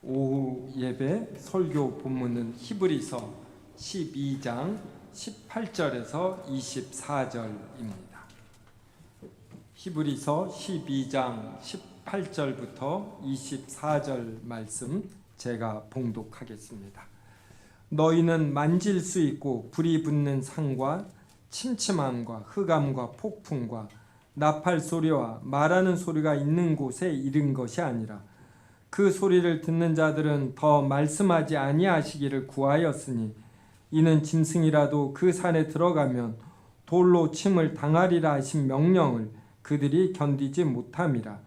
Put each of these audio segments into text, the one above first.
오후 예배 설교 본문은 히브리서 12장 18절에서 24절입니다. 히브리서 12장 18절부터 24절 말씀 제가 봉독하겠습니다. 너희는 만질 수 있고 불이 붙는 산과 침침함과 흑암과 폭풍과 나팔 소리와 말하는 소리가 있는 곳에 이른 것이 아니라 그 소리를 듣는 자들은 더 말씀하지 아니하시기를 구하였으니 이는 짐승이라도 그 산에 들어가면 돌로 침을 당하리라 하신 명령을 그들이 견디지 못함이라.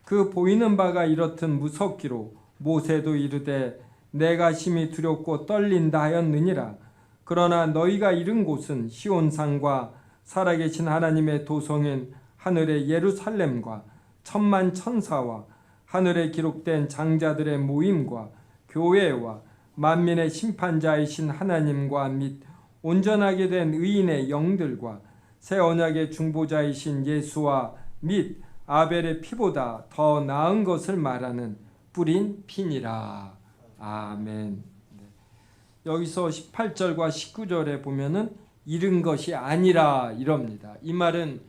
그 보이는 바가 이렇듯 무섭기로 모세도 이르되 내가 심히 두렵고 떨린다 하였느니라. 그러나 너희가 이른 곳은 시온산과 살아계신 하나님의 도성인 하늘의 예루살렘과 천만 천사와 하늘에 기록된 장자들의 모임과 교회와 만민의 심판자이신 하나님과 및 온전하게 된 의인의 영들과 새 언약의 중보자이신 예수와 및 아벨의 피보다 더 나은 것을 말하는 뿌린 피니라. 아멘. 여기서 18절과 19절에 보면은 이른 것이 아니라 이럽니다. 이 말은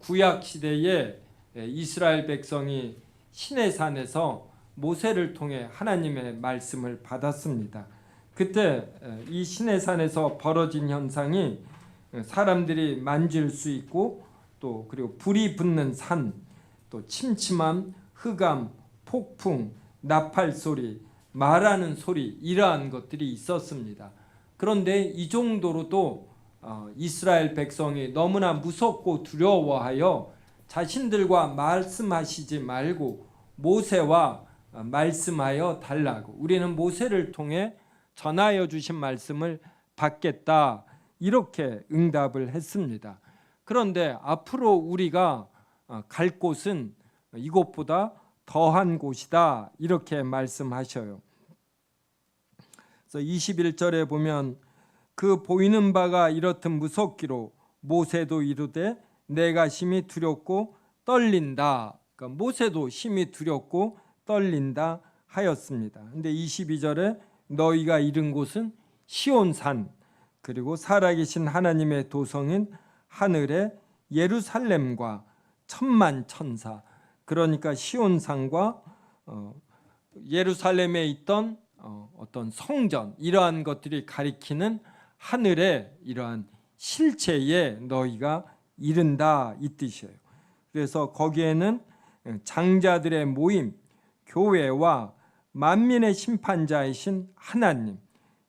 구약 시대에 이스라엘 백성이 시내산에서 모세를 통해 하나님의 말씀을 받았습니다. 그때 이 시내산에서 벌어진 현상이 사람들이 만질 수 있고 또 그리고 불이 붙는 산, 또 침침함, 흑암, 폭풍, 나팔 소리, 말하는 소리 이러한 것들이 있었습니다. 그런데 이 정도로도 이스라엘 백성이 너무나 무섭고 두려워하여 자신들과 말씀하시지 말고 모세와 말씀하여 달라고, 우리는 모세를 통해 전하여 주신 말씀을 받겠다, 이렇게 응답을 했습니다. 그런데 앞으로 우리가 갈 곳은 이곳보다 더한 곳이다, 이렇게 말씀하셔요. 그래서 21절에 보면 그 보이는 바가 이렇듯 무섭기로 모세도 이르되 내가 심히 두렵고 떨린다. 그러니까 모세도 심히 두렵고 떨린다 하였습니다. 근데 22절에 너희가 이른 곳은 시온산 그리고 살아계신 하나님의 도성인 하늘의 예루살렘과 천만 천사, 그러니까 시온산과 예루살렘에 있던 어떤 성전, 이러한 것들이 가리키는 하늘의 이러한 실체에 너희가 이른다, 이 뜻이에요. 그래서 거기에는 장자들의 모임, 교회와 만민의 심판자이신 하나님,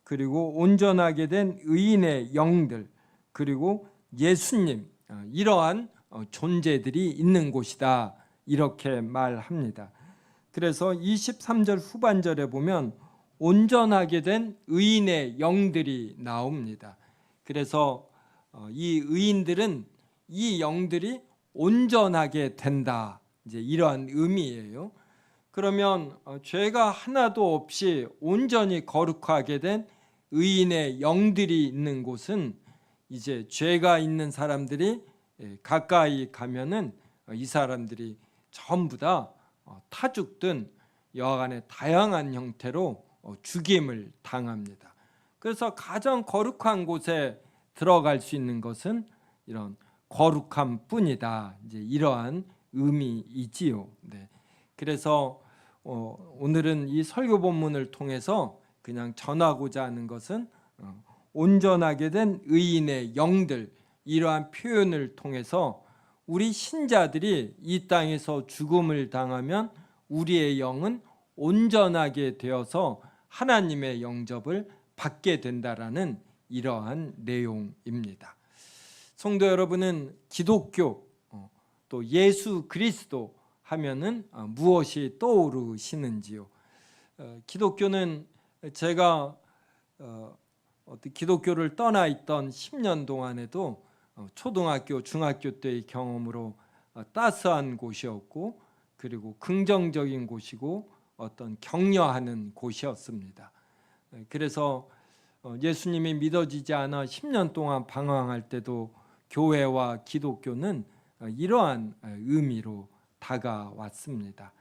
그리고 온전하게 된 의인의 영들, 그리고 예수님, 이러한 존재들이 있는 곳이다, 이렇게 말합니다. 그래서 23절 후반절에 보면 온전하게 된 의인의 영들이 나옵니다. 그래서 이 의인들은 이 영들이 온전하게 된다, 이제 이러한 의미예요. 그러면 죄가 하나도 없이 온전히 거룩하게 된 의인의 영들이 있는 곳은 이제 죄가 있는 사람들이 가까이 가면은 이 사람들이 전부 다 타죽든 여하간에 다양한 형태로 죽임을 당합니다. 그래서 가장 거룩한 곳에 들어갈 수 있는 것은 이런 거룩함 뿐이다, 이제 이러한 의미이지요. 네. 그래서 오늘은 이 설교 본문을 통해서 그냥 전하고자 하는 것은 온전하게 된 의인의 영들, 이러한 표현을 통해서 우리 신자들이 이 땅에서 죽음을 당하면 우리의 영은 온전하게 되어서 하나님의 영접을 받게 된다라는 이러한 내용입니다. 성도 여러분은 기독교 또 예수 그리스도 하면은 무엇이 떠오르시는지요? 기독교는 제가 기독교를 떠나 있던 10년 동안에도 초등학교, 중학교 때의 경험으로 따스한 곳이었고, 그리고 긍정적인 곳이고 어떤 격려하는 곳이었습니다. 그래서 예수님이 믿어지지 않아 10년 동안 방황할 때도 교회와 기독교는 이러한 의미로 다가왔습니다.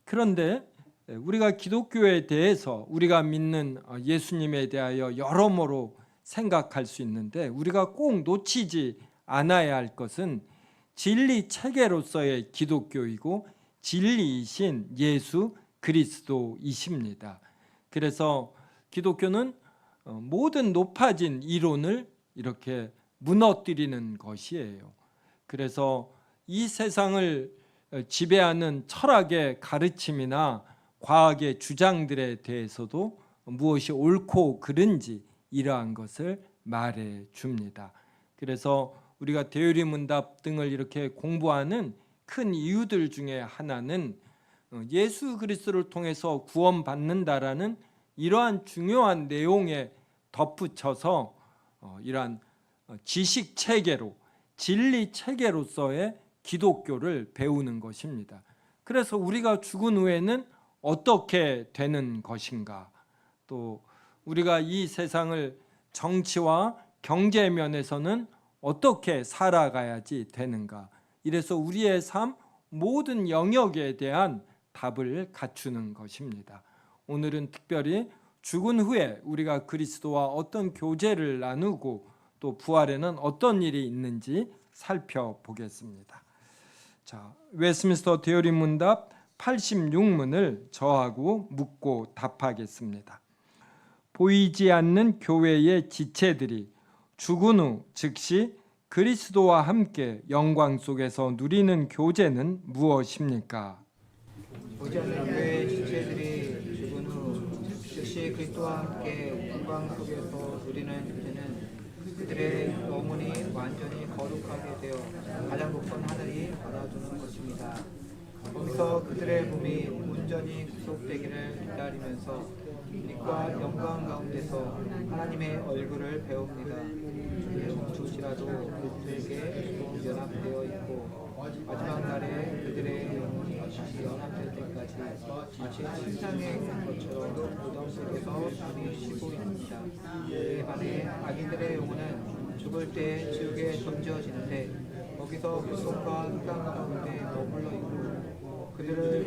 그런데 우리가 기독교에 대해서 우리가 믿는 예수님에 대하여 여러모로 생각할 수 있는데 우리가 꼭 놓치지 않아야 할 것은 진리 체계로서의 기독교이고 진리이신 예수 그리스도이십니다. 그래서 기독교는 모든 높아진 이론을 이렇게 무너뜨리는 것이에요. 그래서 이 세상을 지배하는 철학의 가르침이나 과학의 주장들에 대해서도 무엇이 옳고 그른지 이러한 것을 말해 줍니다. 그래서 우리가 대유리문답 등을 이렇게 공부하는 큰 이유들 중에 하나는 예수 그리스도를 통해서 구원받는다라는 이러한 중요한 내용에 덧붙여서 이러한 지식 체계로 진리 체계로서의 기독교를 배우는 것입니다. 그래서 우리가 죽은 후에는 어떻게 되는 것인가, 또 우리가 이 세상을 정치와 경제 면에서는 어떻게 살아가야지 되는가, 이래서 우리의 삶 모든 영역에 대한 답을 갖추는 것입니다. 오늘은 특별히 죽은 후에 우리가 그리스도와 어떤 교제를 나누고 또 부활에는 어떤 일이 있는지 살펴보겠습니다. 자, 웨스민스터 대요리 문답 86문을 저하고 묻고 답하겠습니다. 보이지 않는 교회의 지체들이 죽은 후 즉시 그리스도와 함께 영광 속에서 누리는 교제는 무엇입니까? 보이지 않는 교회의 지체들이 죽은 후 즉시 그리스도와 함께 영광 속에서 누리는 교제는 그들의 영혼이 완전히 거룩하게 되어 가장 높은 하늘이 받아주는 것입니다. 거기서 그들의 몸이 온전히 구속되기를 기다리면서 빛과 영광 가운데서 하나님의 얼굴을 배웁니다. 조시라도 그들에게 연합되어 있고 마지막 날에 그들의 영혼이 다시 연합될 때까지 마치 침상에 있는 것처럼 무덤 속에서 잠이 쉬고 있습니다. 이에 반해 악인들의 영혼은 죽을 때 지옥에 던져지는데 거기서 고통과 흑암 가운데 머물러 있고 그들을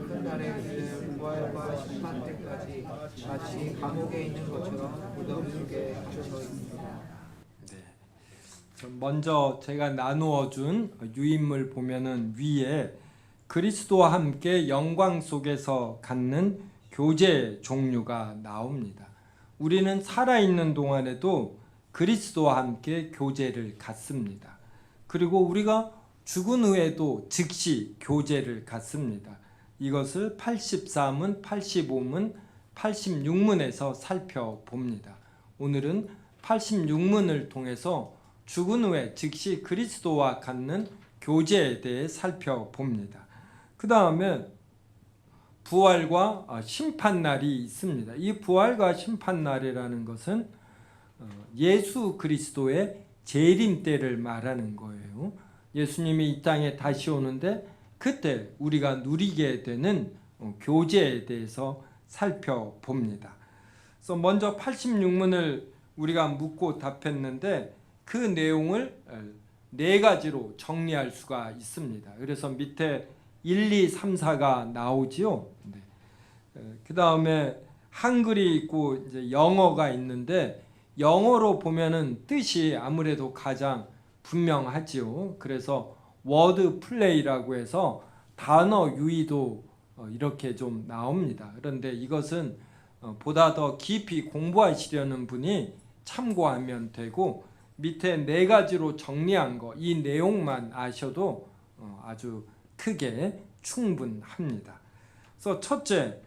큰 날에 그들 부활과 심판 때까지 마치 감옥에 있는 것처럼 무덤 속에 갇혀 있습니다. 먼저 제가 나누어 준 유인물 보면은 위에 그리스도와 함께 영광 속에서 갖는 교제 종류가 나옵니다. 우리는 살아있는 동안에도 그리스도와 함께 교제를 갖습니다. 그리고 우리가 죽은 후에도 즉시 교제를 갖습니다. 이것을 83문, 85문, 86문에서 살펴봅니다. 오늘은 86문을 통해서 죽은 후에 즉시 그리스도와 갖는 교제에 대해 살펴봅니다. 그 다음에 부활과 심판날이 있습니다. 이 부활과 심판날이라는 것은 예수 그리스도의 재림 때를 말하는 거예요. 예수님이 이 땅에 다시 오는데 그때 우리가 누리게 되는 교제에 대해서 살펴봅니다. 그래서 먼저 86문을 우리가 묻고 답했는데 그 내용을 네 가지로 정리할 수가 있습니다. 그래서 밑에 1, 2, 3, 4가 나오지요. 네. 그 다음에 한글이 있고 이제 영어가 있는데 영어로 보면은 뜻이 아무래도 가장 분명하지요. 그래서 워드 플레이라고 해서 단어 유희도 이렇게 좀 나옵니다. 그런데 이것은 보다 더 깊이 공부하시려는 분이 참고하면 되고 밑에 네 가지로 정리한 거 이 내용만 아셔도 아주 크게 충분합니다. 그래서 첫째,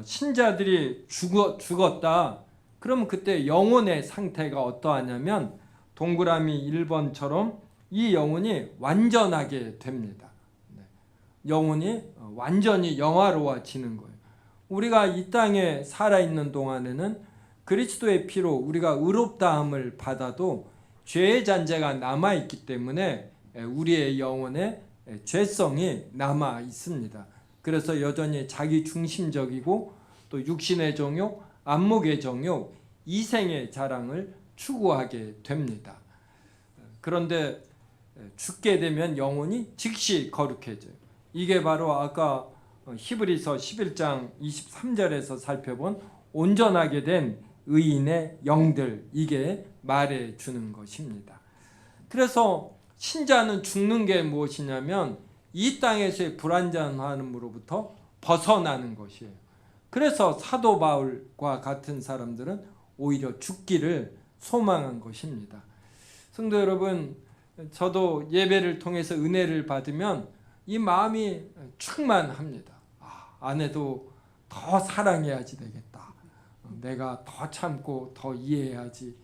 신자들이 죽었다. 그러면 그때 영혼의 상태가 어떠하냐면 동그라미 1번처럼 이 영혼이 완전하게 됩니다. 영혼이 완전히 영화로워지는 거예요. 우리가 이 땅에 살아있는 동안에는 그리스도의 피로 우리가 의롭다함을 받아도 죄의 잔재가 남아있기 때문에 우리의 영혼에 죄성이 남아 있습니다. 그래서 여전히 자기 중심적이고 또 육신의 정욕, 안목의 정욕, 이생의 자랑을 추구하게 됩니다. 그런데 죽게 되면 영혼이 즉시 거룩해져요. 이게 바로 아까 히브리서 11장 23절에서 살펴본 온전하게 된 의인의 영들, 이게 말해 주는 것입니다. 그래서 신자는 죽는 게 무엇이냐면 이 땅에서의 불완전함으로부터 벗어나는 것이에요. 그래서 사도 바울과 같은 사람들은 오히려 죽기를 소망한 것입니다. 성도 여러분, 저도 예배를 통해서 은혜를 받으면 이 마음이 충만합니다. 아내도 더 사랑해야지 되겠다. 내가 더 참고 더 이해해야지.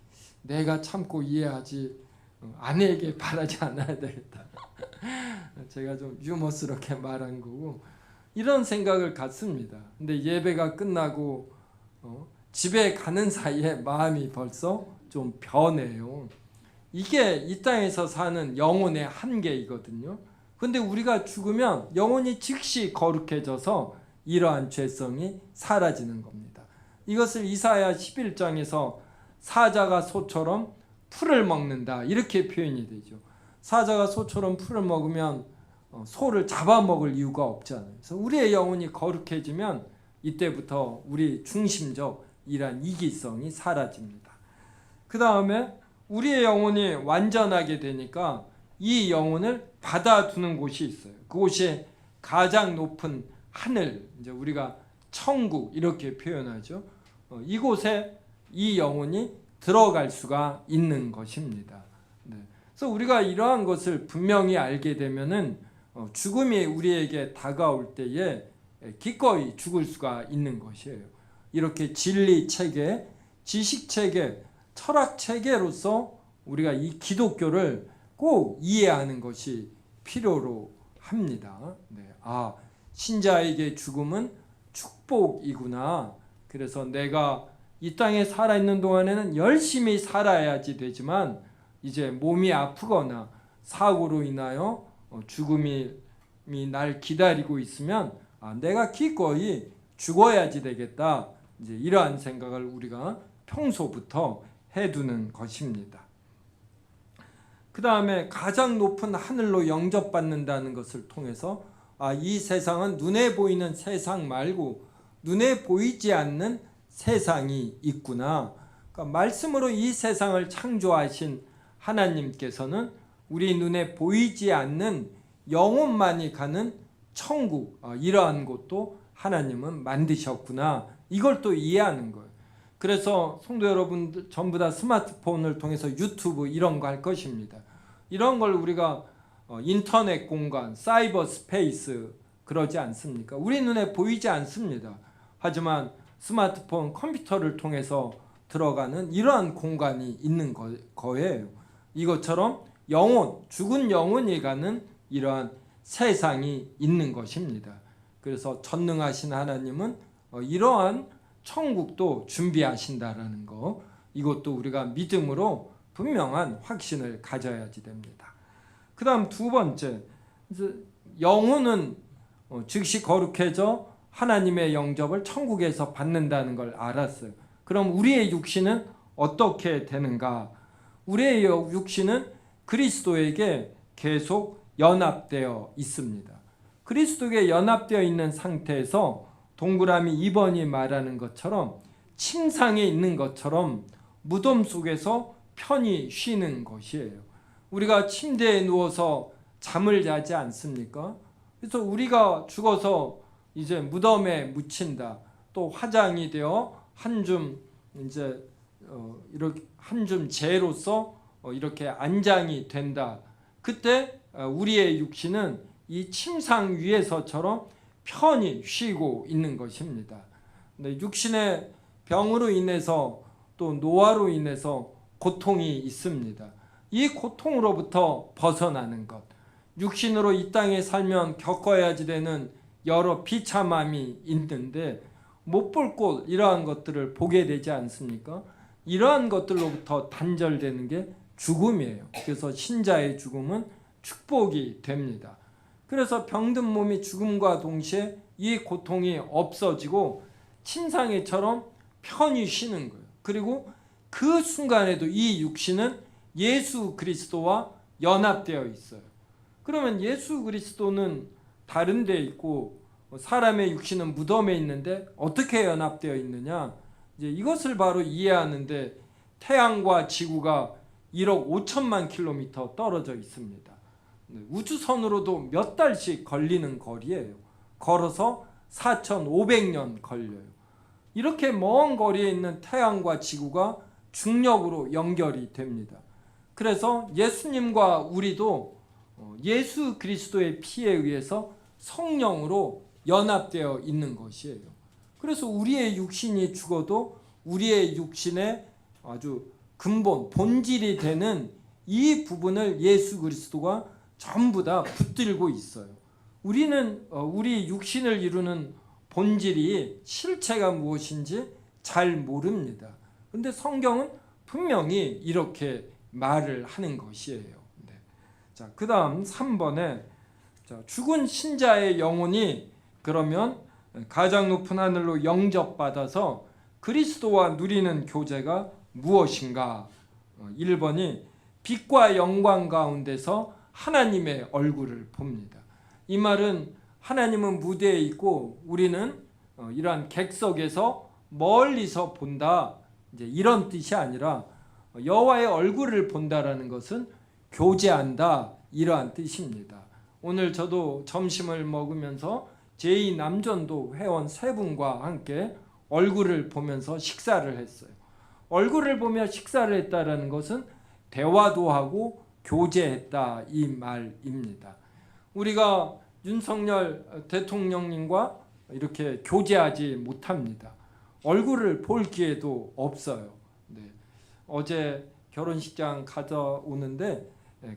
내가 참고 이해하지. 아내에게 바라지 않아야 되겠다. 제가 좀 유머스럽게 말한 거고, 이런 생각을 갖습니다. 근데 예배가 끝나고 집에 가는 사이에 마음이 벌써 좀 변해요. 이게 이 땅에서 사는 영혼의 한계이거든요. 근데 우리가 죽으면 영혼이 즉시 거룩해져서 이러한 죄성이 사라지는 겁니다. 이것을 이사야 11장에서 사자가 소처럼 풀을 먹는다, 이렇게 표현이 되죠. 사자가 소처럼 풀을 먹으면 소를 잡아먹을 이유가 없잖아요. 그래서 우리의 영혼이 거룩해지면 이때부터 우리 중심적 이러한 이기성이 사라집니다. 그 다음에 우리의 영혼이 완전하게 되니까 이 영혼을 받아두는 곳이 있어요. 그곳이 가장 높은 하늘, 이제 우리가 천국 이렇게 표현하죠. 이곳에 이 영혼이 들어갈 수가 있는 것입니다. 네. 그래서 우리가 이러한 것을 분명히 알게 되면은 죽음이 우리에게 다가올 때에 기꺼이 죽을 수가 있는 것이에요. 이렇게 진리 체계, 지식 체계, 철학 체계로서 우리가 이 기독교를 꼭 이해하는 것이 필요로 합니다. 네. 신자에게 죽음은 축복이구나. 그래서 내가 이 땅에 살아있는 동안에는 열심히 살아야지 되지만 이제 몸이 아프거나 사고로 인하여 죽음이 날 기다리고 있으면 내가 기꺼이 죽어야지 되겠다. 이제 이러한 생각을 우리가 평소부터 해두는 것입니다. 그 다음에 가장 높은 하늘로 영접받는다는 것을 통해서 이 세상은 눈에 보이는 세상 말고 눈에 보이지 않는 세상이 있구나. 그러니까 말씀으로 이 세상을 창조하신 하나님께서는 우리 눈에 보이지 않는 영혼만이 가는 천국, 이러한 곳도 하나님은 만드셨구나. 이걸 또 이해하는 거예요. 그래서 성도 여러분들 전부 다 스마트폰을 통해서 유튜브 이런 거 할 것입니다. 이런 걸 우리가 인터넷 공간, 사이버 스페이스 그러지 않습니까? 우리 눈에 보이지 않습니다. 하지만 스마트폰, 컴퓨터를 통해서 들어가는 이러한 공간이 있는 거예요. 이것처럼 영혼, 죽은 영혼이 가는 이러한 세상이 있는 것입니다. 그래서 전능하신 하나님은 이러한 천국도 준비하신다라는 거, 이것도 우리가 믿음으로 분명한 확신을 가져야지 됩니다. 그 다음 두 번째, 영혼은 즉시 거룩해져 하나님의 영접을 천국에서 받는다는 걸 알았어요. 그럼 우리의 육신은 어떻게 되는가? 우리의 육신은 그리스도에게 계속 연합되어 있습니다. 그리스도에게 연합되어 있는 상태에서 동그라미 2번이 말하는 것처럼 침상에 있는 것처럼 무덤 속에서 편히 쉬는 것이에요. 우리가 침대에 누워서 잠을 자지 않습니까? 그래서 우리가 죽어서 이제 무덤에 묻힌다. 또 화장이 되어 한줌 이제 이렇게 한줌 재로서 이렇게 안장이 된다. 그때 우리의 육신은 이 침상 위에서처럼 편히 쉬고 있는 것입니다. 근데 육신의 병으로 인해서 또 노화로 인해서 고통이 있습니다. 이 고통으로부터 벗어나는 것, 육신으로 이 땅에 살면 겪어야지 되는 여러 비참함이 있는데 못 볼 곳 이러한 것들을 보게 되지 않습니까? 이러한 것들로부터 단절되는 게 죽음이에요. 그래서 신자의 죽음은 축복이 됩니다. 그래서 병든 몸이 죽음과 동시에 이 고통이 없어지고 침상에처럼 편히 쉬는 거예요. 그리고 그 순간에도 이 육신은 예수 그리스도와 연합되어 있어요. 그러면 예수 그리스도는 다른 데 있고 사람의 육신은 무덤에 있는데 어떻게 연합되어 있느냐? 이제 이것을 바로 이해하는데 태양과 지구가 1억 5천만 킬로미터 떨어져 있습니다. 우주선으로도 몇 달씩 걸리는 거리예요. 걸어서 4,500년 걸려요. 이렇게 먼 거리에 있는 태양과 지구가 중력으로 연결이 됩니다. 그래서 예수님과 우리도 예수 그리스도의 피에 의해서 성령으로 연합되어 있는 것이에요. 그래서 우리의 육신이 죽어도 우리의 육신의 아주 근본, 본질이 되는 이 부분을 예수 그리스도가 전부 다 붙들고 있어요. 우리는 우리 육신을 이루는 본질이 실체가 무엇인지 잘 모릅니다. 근데 성경은 분명히 이렇게 말을 하는 것이에요. 네. 자, 그 다음 3번에 죽은 신자의 영혼이 그러면 가장 높은 하늘로 영접받아서 그리스도와 누리는 교제가 무엇인가? 1번이 빛과 영광 가운데서 하나님의 얼굴을 봅니다. 이 말은 하나님은 무대에 있고 우리는 이러한 객석에서 멀리서 본다, 이제 이런 뜻이 아니라 여호와의 얼굴을 본다라는 것은 교제한다, 이러한 뜻입니다. 오늘 저도 점심을 먹으면서 제2남전도 회원 3분과 함께 얼굴을 보면서 식사를 했어요. 얼굴을 보며 식사를 했다라는 것은 대화도 하고 교제했다, 이 말입니다. 우리가 윤석열 대통령님과 이렇게 교제하지 못합니다. 얼굴을 볼 기회도 없어요. 네. 어제 결혼식장 가져오는데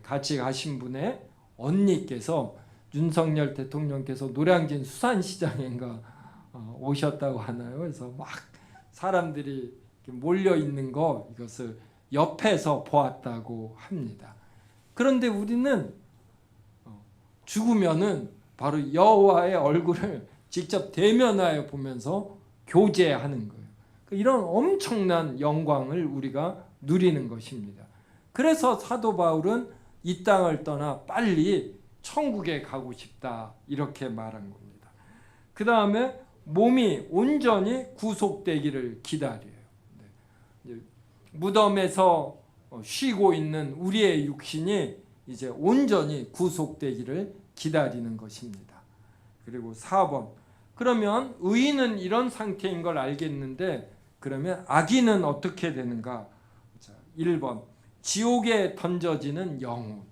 같이 가신 분의 언니께서 윤석열 대통령께서 노량진 수산시장인가 오셨다고 하나요? 그래서 막 사람들이 몰려 있는 거, 이것을 옆에서 보았다고 합니다. 그런데 우리는 죽으면은 바로 여호와의 얼굴을 직접 대면하여 보면서 교제하는 거예요. 이런 엄청난 영광을 우리가 누리는 것입니다. 그래서 사도 바울은 이 땅을 떠나 빨리 천국에 가고 싶다, 이렇게 말한 겁니다. 그 다음에 몸이 온전히 구속되기를 기다려요. 무덤에서 쉬고 있는 우리의 육신이 이제 온전히 구속되기를 기다리는 것입니다. 그리고 4번, 그러면 의인은 이런 상태인 걸 알겠는데 그러면 악인은 어떻게 되는가? 자, 1번, 지옥에 던져지는 영혼.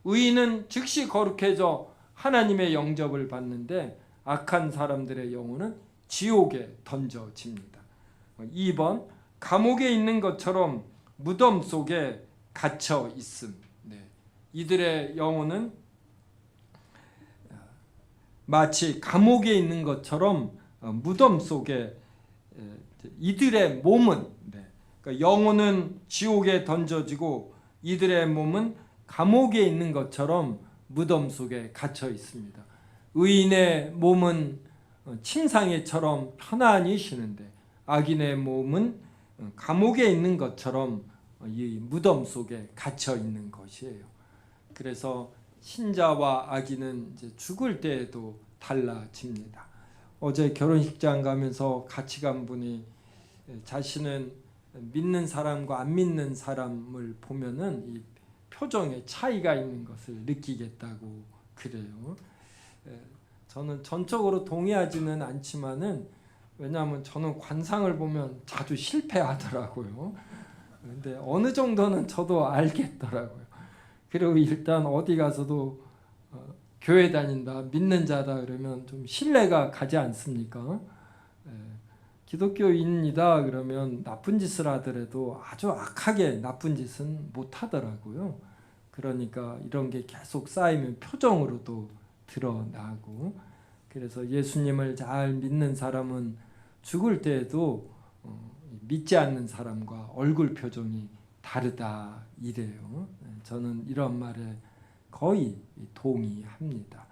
의인은 즉시 거룩해져 하나님의 영접을 받는데 악한 사람들의 영혼은 지옥에 던져집니다. 2번, 감옥에 있는 것처럼 무덤 속에 갇혀 있음. 네. 이들의 영혼은 마치 감옥에 있는 것처럼 무덤 속에, 이들의 몸은, 그러니까 영혼은 지옥에 던져지고 이들의 몸은 감옥에 있는 것처럼 무덤 속에 갇혀 있습니다. 의인의 몸은 침상에처럼 편안히 쉬는데 악인의 몸은 감옥에 있는 것처럼 이 무덤 속에 갇혀 있는 것이에요. 그래서 신자와 악인은 이제 죽을 때에도 달라집니다. 어제 결혼식장 가면서 같이 간 분이 자신은 믿는 사람과 안 믿는 사람을 보면은 이 표정에 차이가 있는 것을 느끼겠다고 그래요. 저는 전적으로 동의하지는 않지만은, 왜냐하면 저는 관상을 보면 자주 실패하더라고요. 근데 어느 정도는 저도 알겠더라고요. 그리고 일단 어디 가서도 교회 다닌다, 믿는 자다 그러면 좀 신뢰가 가지 않습니까? 기독교인이다 그러면 나쁜 짓을 하더라도 아주 악하게 나쁜 짓은 못 하더라고요. 그러니까 이런 게 계속 쌓이면 표정으로도 드러나고, 그래서 예수님을 잘 믿는 사람은 죽을 때에도 믿지 않는 사람과 얼굴 표정이 다르다, 이래요. 저는 이런 말에 거의 동의합니다.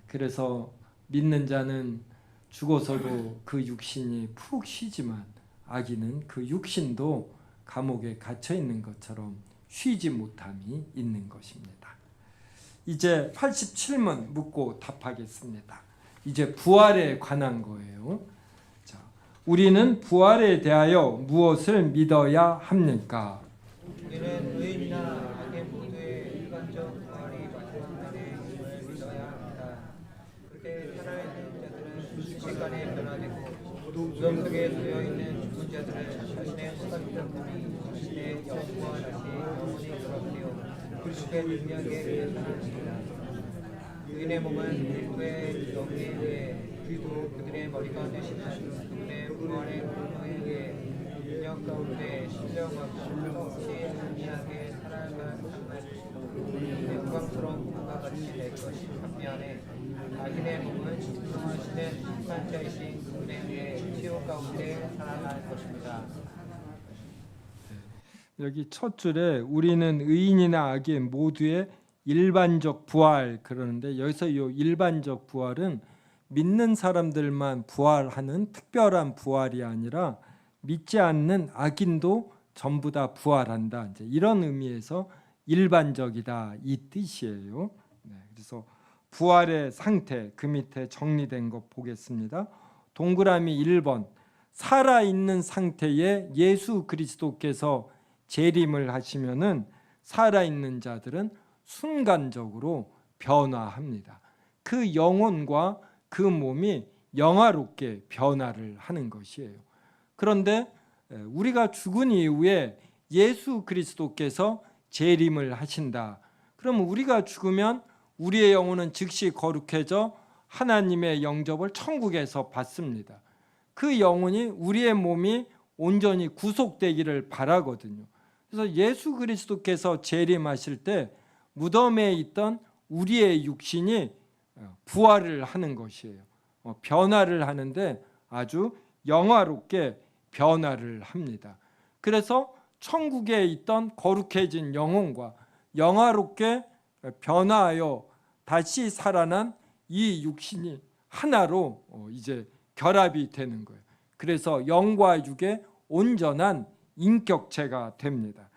그래서 믿는 자는 죽어서도 그 육신이 푹 쉬지만 악인은 그 육신도 감옥에 갇혀 있는 것처럼 쉬지 못함이 있는 것입니다. 이제 87문 묻고 답하겠습니다. 이제 부활에 관한 거예요. 자, 우리는 부활에 대하여 무엇을 믿어야 합니까? 우리는 의인이나 악인 모두의 일반적 부활이 마지막 날에 임을 믿어야 합니다. 그때 살아있는 자들은 순식간에 변화되고 무덤 속에 놓여있는 죽은 자들은 자신의 시간적 몸이 자신의 영과 다시 영원히 돌아오며 그리스도의 능력에 의해 살아납니다. 의인의 몸은 일부의 영에 의해 그리고 그들의 머리가 되시는 그분의 부활의 공로에 의해 능력 가운데 신령하고 썩지 아니하게 살아갈 것이고 영광스러운 몸과 같이 될 것이 반면에 악인의 몸은 진정하시는 심판자이신 그분에 의해 치욕 가운데 살아날 것입니다. 여기 첫 줄에 우리는 의인이나 악인 모두의 일반적 부활 그러는데 여기서 이 일반적 부활은 믿는 사람들만 부활하는 특별한 부활이 아니라 믿지 않는 악인도 전부 다 부활한다. 이제 이런 의미에서 일반적이다 이 뜻이에요. 그래서 부활의 상태 그 밑에 정리된 거 보겠습니다. 동그라미 1번 살아있는 상태에 예수 그리스도께서 재림을 하시면은 살아있는 자들은 순간적으로 변화합니다. 그 영혼과 그 몸이 영화롭게 변화를 하는 것이에요. 그런데 우리가 죽은 이후에 예수 그리스도께서 재림을 하신다. 그럼 우리가 죽으면 우리의 영혼은 즉시 거룩해져 하나님의 영접을 천국에서 받습니다. 그 영혼이 우리의 몸이 온전히 구속되기를 바라거든요. 그래서 예수 그리스도께서 재림하실 때 무덤에 있던 우리의 육신이 부활을 하는 것이에요. 변화를 하는데 아주 영화롭게 변화를 합니다. 그래서 천국에 있던 거룩해진 영혼과 영화롭게 변화하여 다시 살아난 이 육신이 하나로 이제 결합이 되는 거예요. 그래서 영과 육의 온전한 인격체가 됩니다.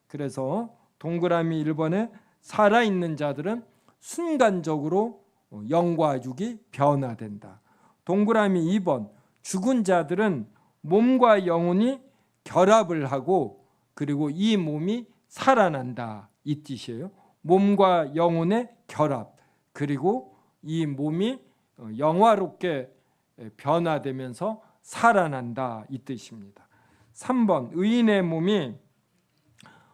그래서 동그라미 1번에 살아있는 자들은 순간적으로 영과 육이 변화된다. 동그라미 2번 죽은 자들은 몸과 영혼이 결합을 하고 그리고 이 몸이 살아난다 이 뜻이에요. 몸과 영혼의 결합 그리고 이 몸이 영화롭게 변화되면서 살아난다 이 뜻입니다. 3번 의인의 몸이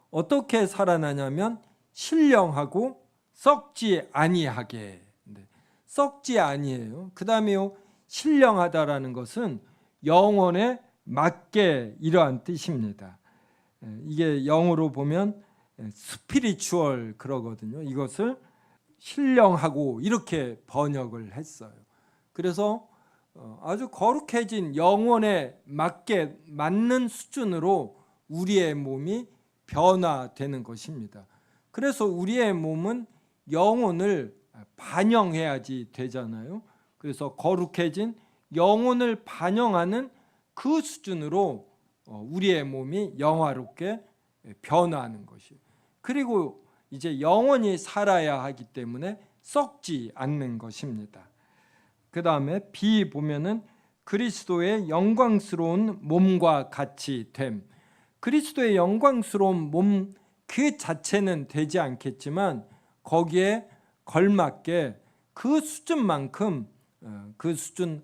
어떻게 살아나냐면 신령하고 썩지 아니하게. 썩지 아니에요. 그 다음에요 신령하다라는 것은 영혼에 맞게 이러한 뜻입니다. 이게 영어로 보면 스피리추얼 그러거든요. 이것을 신령하고 이렇게 번역을 했어요. 그래서 아주 거룩해진 영혼에 맞게 맞는 수준으로 우리의 몸이 변화되는 것입니다. 그래서 우리의 몸은 영혼을 반영해야지 되잖아요. 그래서 거룩해진 영혼을 반영하는 그 수준으로 우리의 몸이 영화롭게 변화하는 것이에요. 그리고 이제 영원히 살아야 하기 때문에 썩지 않는 것입니다. 그 다음에 B 보면은 그리스도의 영광스러운 몸과 같이 됨. 그리스도의 영광스러운 몸 그 자체는 되지 않겠지만 거기에 걸맞게 그 수준만큼 그 수준에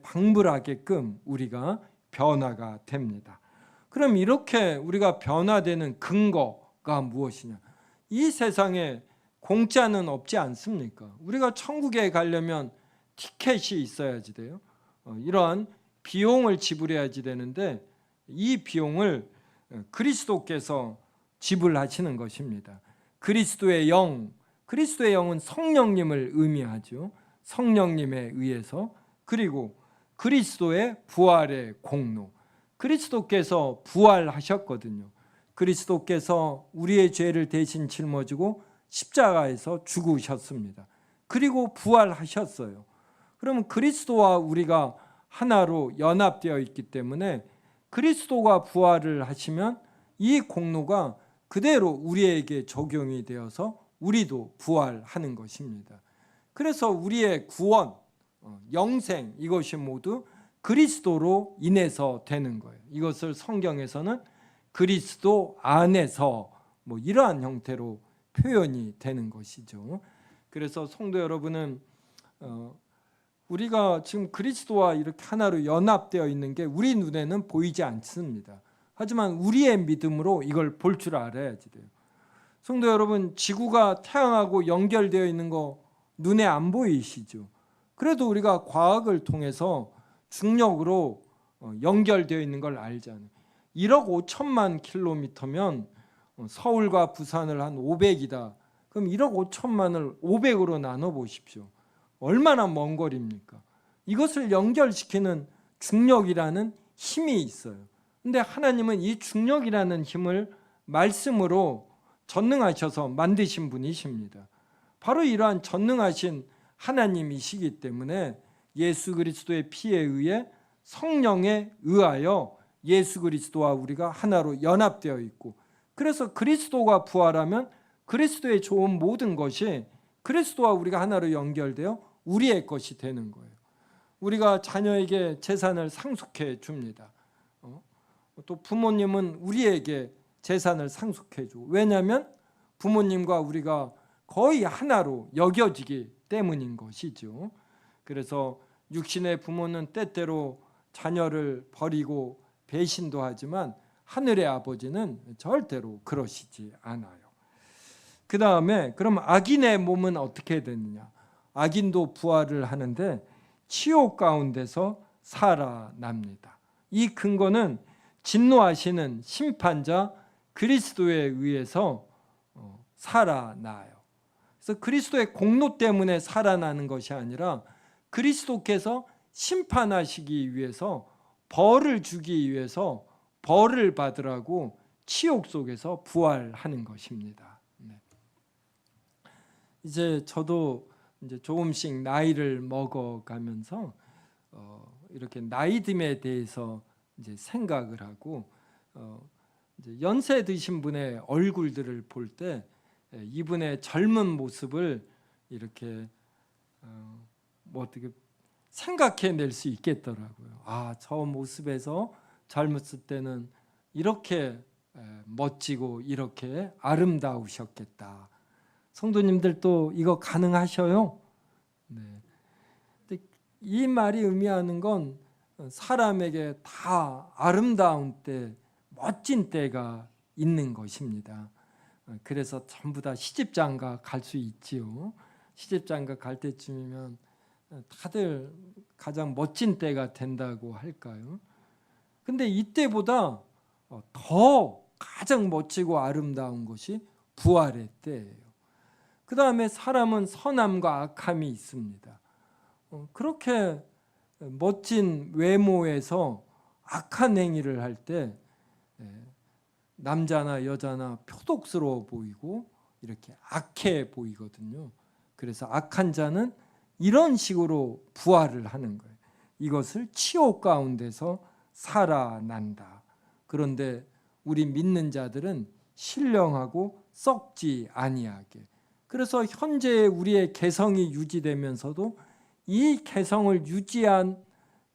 방불하게끔 우리가 변화가 됩니다. 그럼 이렇게 우리가 변화되는 근거가 무엇이냐? 이 세상에 공짜는 없지 않습니까? 우리가 천국에 가려면 티켓이 있어야지 돼요. 이러한 비용을 지불해야지 되는데 이 비용을 그리스도께서 지불하시는 것입니다. 그리스도의 영은 성령님을 의미하죠. 성령님에 의해서 그리고 그리스도의 부활의 공로. 그리스도께서 부활하셨거든요. 그리스도께서 우리의 죄를 대신 짊어지고 십자가에서 죽으셨습니다. 그리고 부활하셨어요. 그러면 그리스도와 우리가 하나로 연합되어 있기 때문에 그리스도가 부활을 하시면 이 공로가 그대로 우리에게 적용이 되어서 우리도 부활하는 것입니다. 그래서 우리의 구원, 영생 이것이 모두 그리스도로 인해서 되는 거예요. 이것을 성경에서는 그리스도 안에서 뭐 이러한 형태로 표현이 되는 것이죠. 그래서 성도 여러분은 우리가 지금 그리스도와 이렇게 하나로 연합되어 있는 게 우리 눈에는 보이지 않습니다. 하지만 우리의 믿음으로 이걸 볼 줄 알아야지 돼요. 성도 여러분, 지구가 태양하고 연결되어 있는 거 눈에 안 보이시죠? 그래도 우리가 과학을 통해서 중력으로 연결되어 있는 걸 알잖아요. 1억 5천만 킬로미터면 서울과 부산을 한 500이다. 그럼 1억 5천만을 500으로 나눠 보십시오. 얼마나 먼 거리입니까? 이것을 연결시키는 중력이라는 힘이 있어요. 근데 하나님은 이 중력이라는 힘을 말씀으로 전능하셔서 만드신 분이십니다. 바로 이러한 전능하신 하나님이시기 때문에 예수 그리스도의 피에 의해 성령에 의하여 예수 그리스도와 우리가 하나로 연합되어 있고, 그래서 그리스도가 부활하면 그리스도의 좋은 모든 것이 그리스도와 우리가 하나로 연결되어 우리의 것이 되는 거예요. 우리가 자녀에게 재산을 상속해 줍니다. 또 부모님은 우리에게 재산을 상속해 줘. 왜냐하면 부모님과 우리가 거의 하나로 여겨지기 때문인 것이죠. 그래서 육신의 부모는 때때로 자녀를 버리고 배신도 하지만 하늘의 아버지는 절대로 그러시지 않아요. 그 다음에 그럼 악인의 몸은 어떻게 되느냐? 악인도 부활을 하는데 치욕 가운데서 살아납니다. 이 근거는 진노하시는 심판자 그리스도에 의해서 살아나요. 그래서 그리스도의 공로 때문에 살아나는 것이 아니라 그리스도께서 심판하시기 위해서 벌을 주기 위해서 벌을 받으라고 치욕 속에서 부활하는 것입니다. 이제 저도 이제 조금씩 나이를 먹어가면서 이렇게 나이듦에 대해서 이제 생각을 하고 이제 연세 드신 분의 얼굴들을 볼 때 이분의 젊은 모습을 이렇게 뭐 어떻게 생각해낼 수 있겠더라고요. 아, 저 모습에서 젊었을 때는 이렇게 멋지고 이렇게 아름다우셨겠다. 성도님들도 이거 가능하셔요? 네. 근데 이 말이 의미하는 건 사람에게 다 아름다운 때, 멋진 때가 있는 것입니다. 그래서 전부 다 시집장가 갈 수 있지요. 시집장가 갈 때쯤이면 다들 가장 멋진 때가 된다고 할까요? 근데 이때보다 더 가장 멋지고 아름다운 것이 부활의 때예요. 그 다음에 사람은 선함과 악함이 있습니다. 그렇게 멋진 외모에서 악한 행위를 할 때 남자나 여자나 표독스러워 보이고 이렇게 악해 보이거든요. 그래서 악한 자는 이런 식으로 부활을 하는 거예요. 이것을 치욕 가운데서 살아난다. 그런데 우리 믿는 자들은 신령하고 썩지 아니하게. 그래서 현재 우리의 개성이 유지되면서도 이 개성을 유지한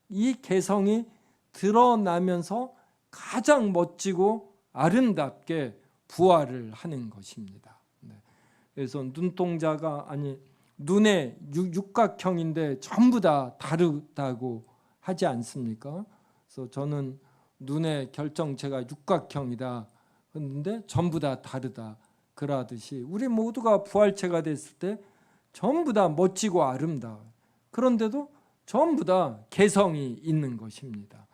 이 개성이 드러나면서 가장 멋지고 아름답게 부활을 하는 것입니다. 그래서 눈동자가 눈의 육각형인데 전부 다 다르다고 하지 않습니까? 그래서 저는 눈의 결정체가 육각형이다. 그런데 전부 다 다르다. 그러듯이 우리 모두가 부활체가 됐을 때 전부 다 멋지고 아름다워요. 그런데도 전부 다 개성이 있는 것입니다.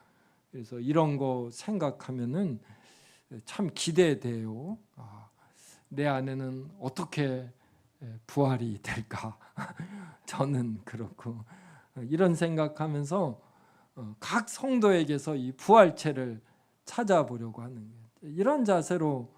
그래서 이런 거 생각하면은 참 기대돼요. 내 안에는 어떻게 부활이 될까? 저는 그렇고 이런 생각하면서 각 성도에게서 이 부활체를 찾아보려고 하는 거예요. 이런 자세로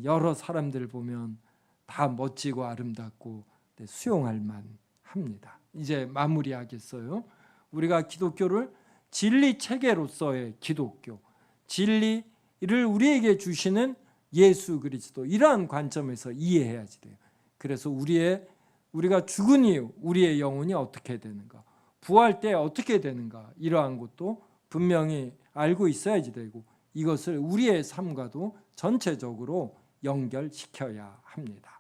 여러 사람들 보면 다 멋지고 아름답고 수용할 만합니다. 이제 마무리하겠어요. 우리가 기독교를 진리 체계로서의 기독교, 진리를 우리에게 주시는 예수 그리스도, 이러한 관점에서 이해해야지 돼요. 그래서 우리가 죽은 이후 우리의 영혼이 어떻게 되는가? 부활 때 어떻게 되는가 이러한 것도 분명히 알고 있어야지 되고 이것을 우리의 삶과도 전체적으로 연결시켜야 합니다.